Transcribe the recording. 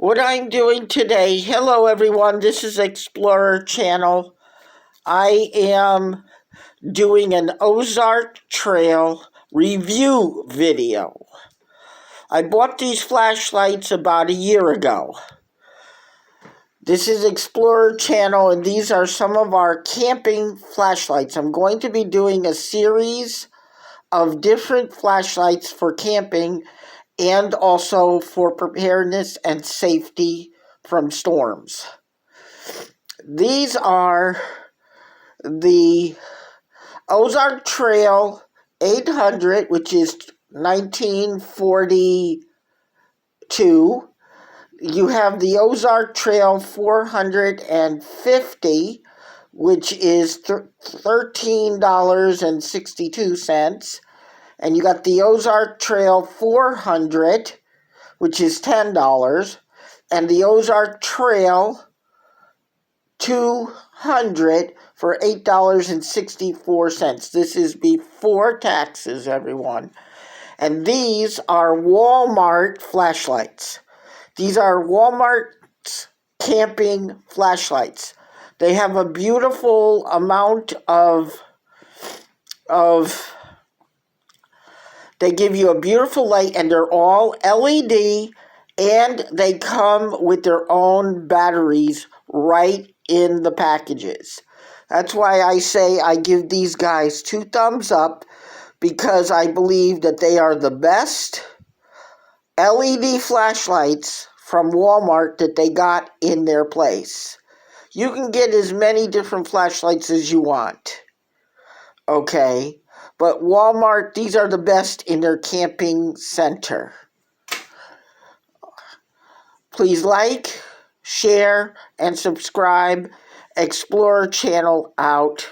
What I'm doing today, hello everyone, this is Explorer Channel. I am doing an Ozark Trail review video. I bought these flashlights about a year ago. This is Explorer Channel and these are some of our camping flashlights. I'm going to be doing a series of different flashlights for camping and also for preparedness and safety from storms. These are the Ozark Trail 800, which is 1942. You have the Ozark Trail 450, which is $13.62. And you got the Ozark Trail 400, which is $10. And the Ozark Trail 200 for $8.64. This is before taxes, everyone. And these are Walmart flashlights. These are Walmart's camping flashlights. They have a beautiful amount they give you a beautiful light, and they're all LED, and they come with their own batteries right in the packages. That's why I say I give these guys 2 thumbs up, because I believe that they are the best LED flashlights from Walmart that they got in their place. You can get as many different flashlights as you want, okay? But Walmart, these are the best in their camping center. Please like, share, and subscribe. Explorer Channel out.